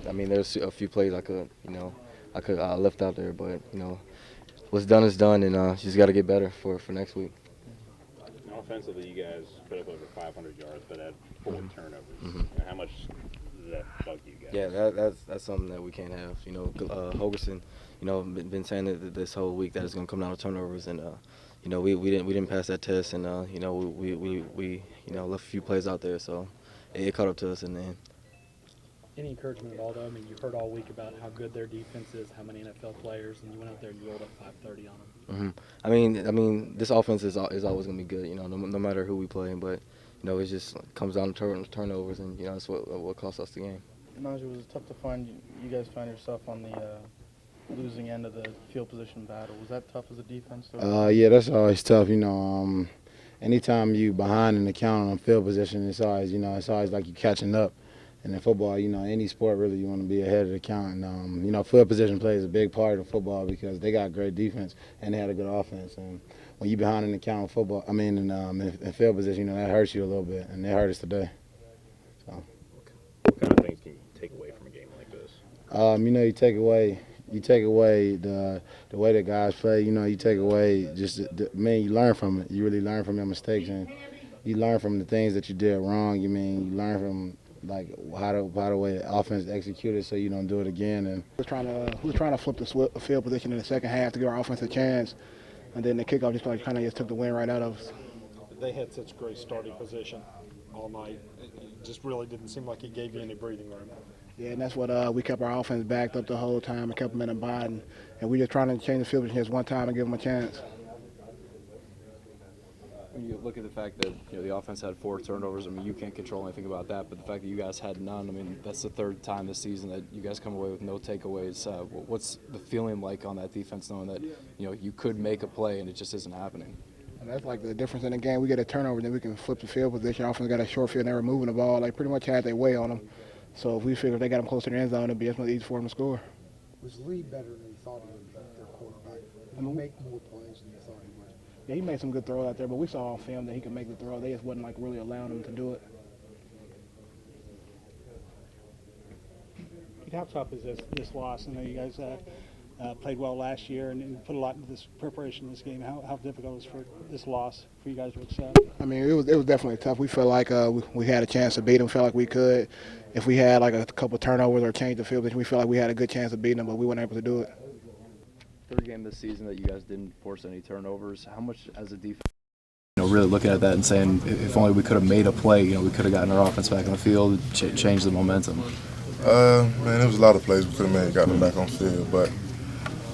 I mean, there's a few plays I could left out there, but what's done is done, and just got to get better for next week. Offensively, you guys put up over 500 yards, but had 4 turnovers. Mm-hmm. How much does that bug you guys? Yeah, that's something that we can't have. Hogerson, been saying that this whole week that it's going to come down to turnovers, and we didn't pass that test, and we left a few plays out there, so it caught up to us in the end. Any encouragement at all, though? I mean, you've heard all week about how good their defense is, how many NFL players, and you went out there and you rolled up 530 on them. Mm-hmm. I mean, this offense is always going to be good. No matter who we play, but it just comes down to turnovers, and that's what cost us the game. Najee, was it tough to find you guys find yourself on the losing end of the field position battle? Was that tough as a defense? Yeah, that's always tough. Anytime you behind in the count on field position, it's always like you catching up. And in football, any sport really, you want to be ahead of the count. And, field position plays a big part of football because they got great defense and they had a good offense. And when you behind in the count of football, in field position, that hurts you a little bit, and it hurt us today. So. What kind of things can you take away from a game like this? You take away the way that guys play. You take away just you learn from it. You really learn from your mistakes, and you learn from the things that you did wrong. You learn from how the way the offense executed, so you don't do it again. And we were trying to flip the field position in the second half to give our offense a chance, and then the kickoff just took the wind right out of us. They had such great starting position all night. It just really didn't seem like it gave you any breathing room. Yeah, and that's what we kept our offense backed up the whole time and kept them in a bind. And we just trying to change the field position just one time and give them a chance. When you look at the fact that the offense had 4 turnovers, you can't control anything about that. But the fact that you guys had none, that's the 3rd time this season that you guys come away with no takeaways. What's the feeling like on that defense, knowing that you could make a play and it just isn't happening? And that's like the difference in the game. We get a turnover, then we can flip the field position. Offense got a short field, and they were moving the ball. Pretty much had their way on them. So if we figure if they got them close to the end zone, it'd be as much easier for them to score. Was Lee better than you thought he would be, their quarterback? Did he make more plays than you thought he would? Yeah, he made some good throws out there, but we saw on film that he could make the throw. They just wasn't really allowing him to do it. How tough is this loss? I know you guys played well last year and put a lot into this preparation in this game. How difficult is for this loss for you guys to accept? It was definitely tough. We felt like we had a chance to beat them. Felt like we could. If we had a couple turnovers or changed the field position, we felt like we had a good chance of beating them, but we weren't able to do it. 3rd game this season that you guys didn't force any turnovers. How much as a defense, really looking at that and saying if only we could have made a play, we could have gotten our offense back on the field, changed the momentum. There was a lot of plays we could have made, got them back on field, but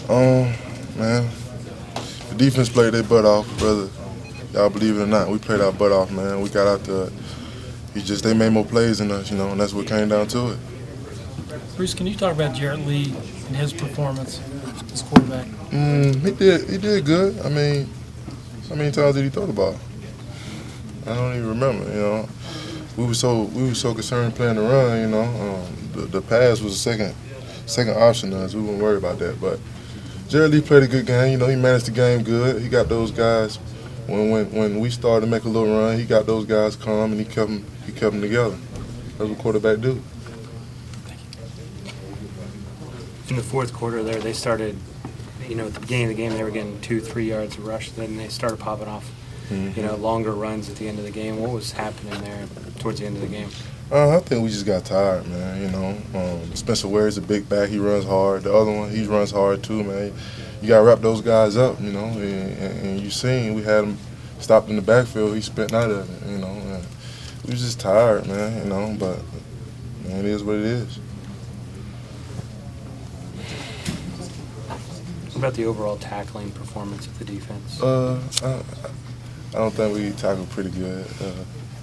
the defense played their butt off, brother. Y'all believe it or not, we played our butt off, man. We got out there. They made more plays than us, and that's what came down to it. Bruce, can you talk about Jarrett Lee and his performance as quarterback? He did good. How many times did he throw the ball? I don't even remember. We were so concerned playing the run. The pass was the second option to us. We weren't worried about that. But Jarrett Lee played a good game. He managed the game good. He got those guys. When we started to make a little run, he got those guys calm and he kept them together. That's what quarterback do. In the 4th quarter there, they started, at the beginning of the game, they were getting 2-3 yards of rush. Then they started popping off, longer runs at the end of the game. What was happening there towards the end of the game? I think we just got tired, man. Spencer Ware's a big back. He runs hard. The other one, he runs hard too, man. You got to wrap those guys up, and you seen we had him stopped in the backfield. He spent out of it, And we was just tired, man, but it is what it is. What about the overall tackling performance of the defense? I don't think we tackled pretty good.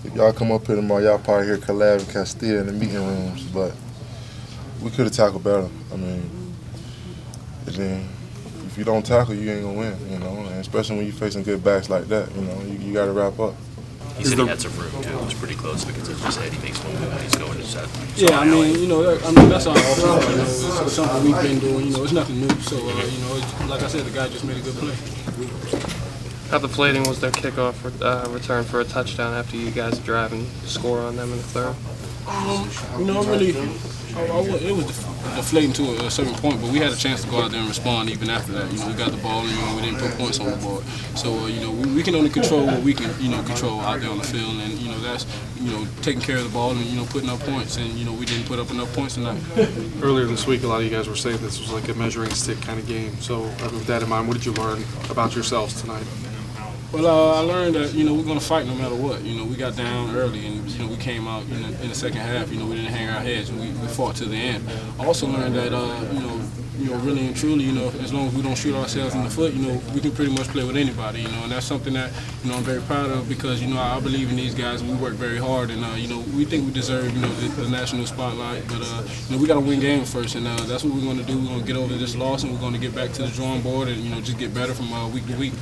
If y'all come up here tomorrow, y'all probably hear Calab and Castile in the meeting rooms, but we could have tackled better. If you don't tackle, you ain't gonna win, and especially when you're facing good backs like that, you got to wrap up. He said he had some room too. It was pretty close because as you said, he makes one move and he's going to set. Yeah, that's our offense. It's something we've been doing. It's nothing new. So like I said, the guy just made a good play. How deflating was their kickoff return for a touchdown after you guys drive and score on them in the 3rd? You know, it was deflating to a certain point, but we had a chance to go out there and respond even after that. You know, we got the ball and we didn't put points on the board. So you know, we can only control what we can control out there on the field, and you know that's taking care of the ball and putting up points. And you know, we didn't put up enough points tonight. Earlier this week, a lot of you guys were saying this was like a measuring stick kind of game. So with that in mind, what did you learn about yourselves tonight? Well, I learned that we're going to fight no matter what. We got down early, and we came out in the second half. We didn't hang our heads, and we fought to the end. I also learned that really and truly, as long as we don't shoot ourselves in the foot, we can pretty much play with anybody. And that's something that I'm very proud of because I believe in these guys. And we work very hard, and we think we deserve the national spotlight. But we got to win games first, and that's what we're going to do. We're going to get over this loss, and we're going to get back to the drawing board and just get better from week to week.